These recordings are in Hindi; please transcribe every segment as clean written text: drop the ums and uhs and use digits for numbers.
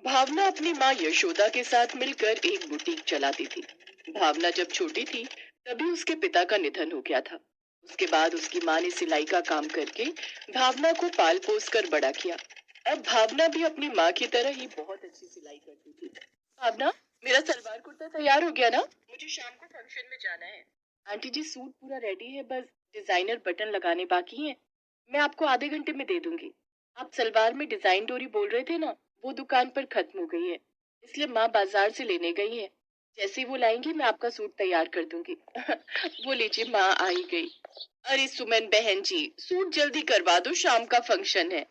भावना अपनी माँ यशोदा के साथ मिलकर एक बुटीक चलाती थी। भावना जब छोटी थी तभी उसके पिता का निधन हो गया था। उसके बाद उसकी माँ ने सिलाई का काम करके भावना को पाल पोस कर बड़ा किया। अब भावना भी अपनी माँ की तरह ही बहुत अच्छी सिलाई करती थी। भावना, मेरा सलवार कुर्ता तैयार हो गया ना? मुझे शाम को फंक्शन में जाना है। आंटी जी, सूट पूरा रेडी है, बस डिजाइनर बटन लगाने बाकी हैं। मैं आपको आधे घंटे में दे दूंगी। आप सलवार में डिजाइन डोरी बोल रहे थे ना, वो दुकान पर खत्म हो गई है, इसलिए माँ बाजार से लेने गई है। जैसे ही वो लाएंगी मैं आपका सूट तैयार कर दूंगी। वो लीजिए, माँ आई गई। अरे सुमन बहन जी, सूट जल्दी करवा दो, शाम का फंक्शन है।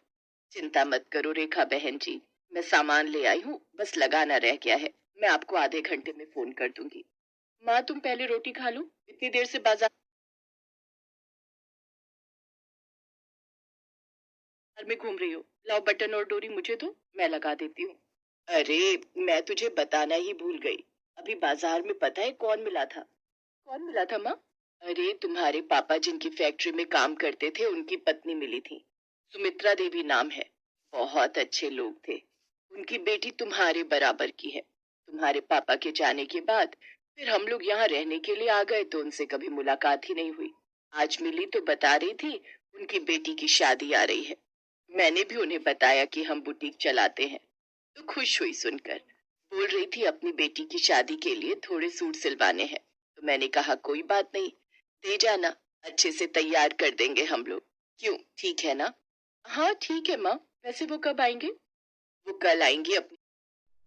चिंता मत करो रेखा बहन जी, मैं सामान ले आई हूँ, बस लगाना रह गया है। मैं आपको आधे घंटे में फोन कर दूंगी। माँ, तुम पहले रोटी खा लो, इतनी देर से बाजार में घूम रही हो। लाओ बटन और डोरी मुझे दो, मैं लगा देती हूँ। अरे, मैं तुझे बताना ही भूल गई। अभी बाजार में पता है कौन मिला था? कौन मिला था माँ? अरे, तुम्हारे पापा जिनकी फैक्ट्री में काम करते थे उनकी पत्नी मिली थी। सुमित्रा देवी नाम है। बहुत अच्छे लोग थे। उनकी बेटी तुम्हारे बराबर की है। तुम्हारे पापा के जाने के बाद फिर हम लोग यहाँ रहने के लिए आ गए तो उनसे कभी मुलाकात ही नहीं हुई। आज मिली तो बता रही थी उनकी बेटी की शादी आ रही है। मैंने भी उन्हें बताया कि हम बुटीक चलाते हैं, तो खुश हुई सुनकर। बोल रही थी अपनी बेटी की शादी के लिए थोड़े सूट सिलवाने हैं। तो मैंने कहा कोई बात नहीं, दे जाना, अच्छे से तैयार कर देंगे हम लोग। क्यों, ठीक है ना? हाँ ठीक है माँ। वैसे वो कब आएंगे? वो कल आएंगी। अपनी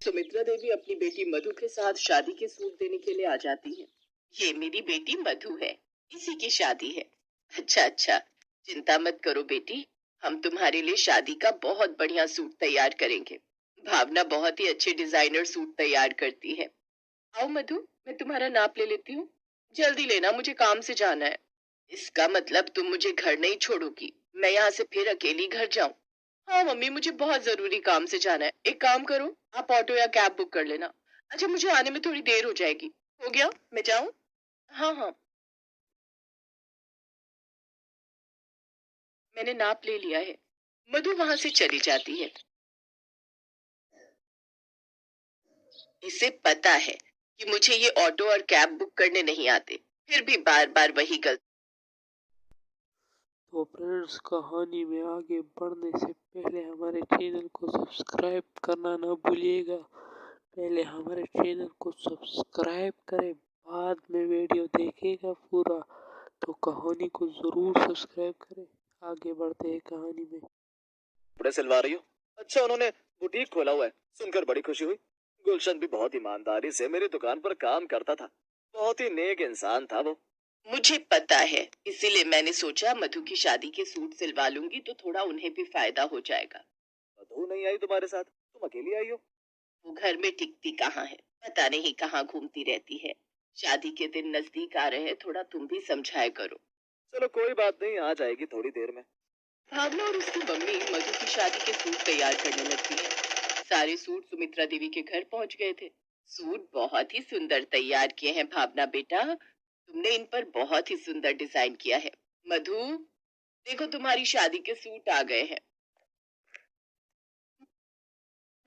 सुमित्रा देवी अपनी बेटी मधु के साथ शादी के सूट देने के लिए आ जाती है। ये मेरी बेटी मधु है, इसी की शादी है। अच्छा अच्छा, चिंता मत करो बेटी, हम तुम्हारे लिए शादी का बहुत बढ़िया सूट तैयार करेंगे। भावना बहुत ही अच्छे डिजाइनर सूट तैयार करती है। आओ मधु, मैं तुम्हारा नाप ले लेती हूँ। जल्दी लेना, मुझे काम से जाना है। इसका मतलब तुम मुझे घर नहीं छोड़ोगी? मैं यहाँ से फिर अकेली घर जाऊं? हाँ मम्मी, मुझे बहुत जरूरी काम से जाना है। एक काम करो, आप ऑटो या कैब बुक कर लेना। अच्छा, मुझे आने में थोड़ी देर हो जाएगी। हो गया, मैं जाऊं? हाँ हाँ, मैंने नाप ले लिया है। मधु वहां से चली जाती है। इसे पता है कि मुझे ये ऑटो और कैब बुक करने नहीं आते, फिर भी बार बार वही गलती। तो फ्रेंड्स, कहानी में आगे बढ़ने से पहले हमारे चैनल को सब्सक्राइब करना ना भूलिएगा। पहले हमारे चैनल को सब्सक्राइब करें, बाद में वीडियो देखेगा पूरा तो कहानी को ज़रूर सब्सक्राइब करें। आगे बढ़ते हैं कहानी में। कपड़े सिलवा रही हो? अच्छा, उन्होंने बुटीक खोला हुआ है, सुनकर बड़ी खुशी हुई। गुलशन भी बहुत ईमानदारी से मेरी दुकान पर काम करता था। बहुत ही नेक इंसान था वो। मुझे पता है, इसीलिए मैंने सोचा मधु की शादी के सूट सिलवा लूंगी तो थोड़ा उन्हें भी फायदा हो जाएगा। मधु नहीं आई तुम्हारे साथ? तुम अकेली आई हो? वो घर में टिकती कहाँ है, पता नहीं कहाँ घूमती रहती है। शादी के दिन नजदीक आ रहे हैं, थोड़ा तुम भी समझाया करो। चलो कोई बात नहीं, आ जाएगी थोड़ी देर में। भावना और उसकी मम्मी मधु की शादी के सूट तैयार करने लगती है। सारे सूट सुमित्रा देवी के घर पहुंच गए थे। सूट बहुत ही सुंदर तैयार किए हैं भावना बेटा, तुमने इन पर बहुत ही सुंदर डिजाइन किया है। मधु, देखो तुम्हारी शादी के सूट आ गए हैं।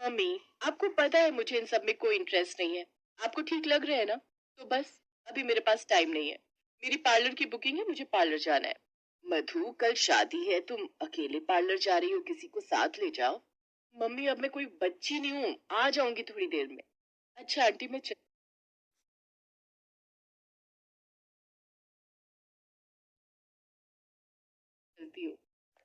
मम्मी, आपको पता है मुझे इन सब में कोई इंटरेस्ट नहीं है। आपको ठीक लग रहा है ना? तो बस, अभी मेरे पास टाइम नहीं है। मेरी पार्लर की बुकिंग है, मुझे पार्लर जाना है। मधु, कल शादी है, तुम अकेले पार्लर जा रही हो, किसी को साथ ले जाओ। मम्मी, अब मैं कोई बच्ची नहीं हूँ, आ जाऊंगी थोड़ी देर में। अच्छा आंटी, मैं चलती हूँ।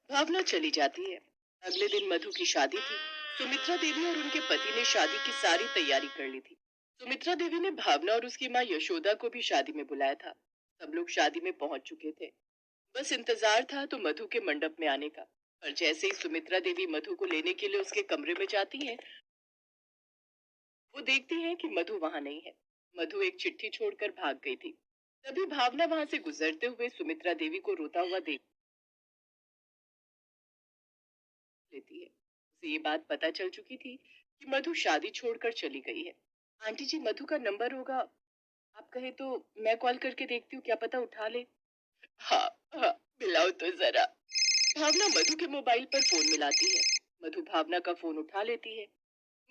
भावना चली जाती है। अगले दिन मधु की शादी थी। सुमित्रा देवी और उनके पति ने शादी की सारी तैयारी कर ली थी। सुमित्रा देवी ने भावना और उसकी माँ यशोदा को भी शादी में बुलाया था। सब लोग शादी में पहुंच चुके थे। बस इंतजार था तो मधु के मंडप में आने का। पर जैसे ही सुमित्रा देवी मधु को लेने के लिए उसके कमरे में जाती हैं, वो देखती हैं कि मधु वहां नहीं है। मधु एक चिट्ठी छोड़कर भाग गई थी। तभी भावना वहां से गुजरते हुए सुमित्रा देवी को रोता हुआ देख लेती है। उसे ये बात पता चल चुकी थी कि मधु शादी छोड़कर चली गई है। आंटी जी, मधु का नंबर होगा, आप कहे तो मैं कॉल करके देखती हूँ, क्या पता उठा ले। हाँ हाँ, मिलाओ तो जरा। भावना मधु के मोबाइल पर फोन मिलाती है। मधु भावना का फोन उठा लेती है।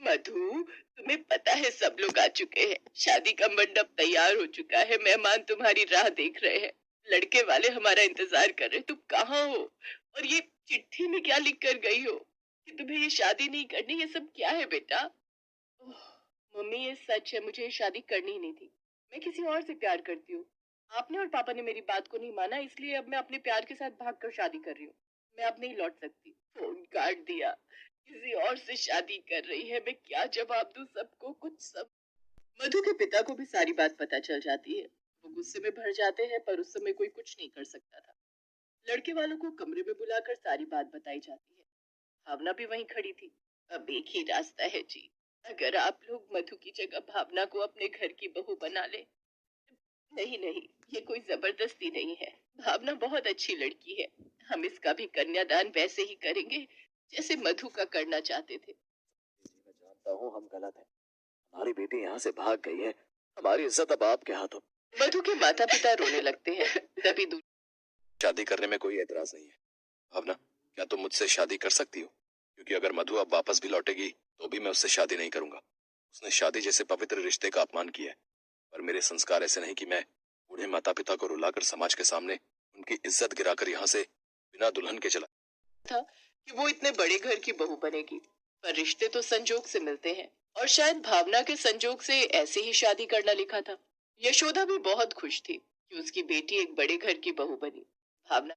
मधु, तुम्हें पता है सब लोग आ चुके हैं, शादी का मंडप तैयार हो चुका है, मेहमान तुम्हारी राह देख रहे हैं, लड़के वाले हमारा इंतजार कर रहे हैं, तुम कहाँ हो? और ये चिट्ठी में क्या लिख कर गई हो कि तुम्हें ये शादी नहीं करनी? ये सब क्या है बेटा? ओह, मम्मी ये सच है, मुझे ये शादी करनी ही नहीं थी। मैं किसी और से प्यार करती हूँ। आपने और पापा ने मेरी बात को नहीं माना, इसलिए अब मैं अपने प्यार के साथ भागकर शादी कर रही हूँ। मैं अब नहीं लौट सकती। फोन काट दिया। किसी और से शादी कर रही है, मैं क्या जवाब दूं सबको? कुछ सब। मधु के पिता को भी सारी बात पता चल जाती है। वो गुस्से में भर जाते हैं, पर उस समय कोई कुछ नहीं कर सकता था। लड़के वालों को कमरे में बुलाकर सारी बात बताई जाती है। भावना भी वहीं खड़ी थी। अब एक ही रास्ता है जी, अगर आप लोग मधु की जगह भावना को अपने घर की बहू बना ले। नहीं नहीं, ये कोई जबरदस्ती नहीं है। भावना बहुत अच्छी लड़की है। हम इसका भी कन्यादान वैसे ही करेंगे जैसे मधु का करना चाहते थे। मैं जानता हूँ हम गलत हैं। हमारी बेटी यहाँ से भाग गई है, हमारी इज्जत अब आपके हाथों। मधु के माता पिता रोने लगते हैं। तभी दूर शादी करने में कोई एतराज नहीं है। भावना, क्या तुम मुझसे शादी कर सकती हो? क्योंकि अगर मधु अब वापस भी लौटेगी तो भी मैं उससे शादी नहीं करूंगा। उसने शादी जैसे पवित्र रिश्ते का अपमान किया है। पर मेरे संस्कार ऐसे नहीं कि मैं बूढ़े माता पिता को रुलाकर समाज के सामने उनकी इज्जत गिराकर यहाँ से बिना दुल्हन के चला था कि वो इतने बड़े घर की बहू बनेगी, पर रिश्ते तो संजोग से मिलते हैं, और शायद भावना के संजोग से ऐसे ही शादी करना लिखा था। यशोदा भी बहुत खुश थी कि उसकी बेटी एक बड़े घर की बहू बनी। भावना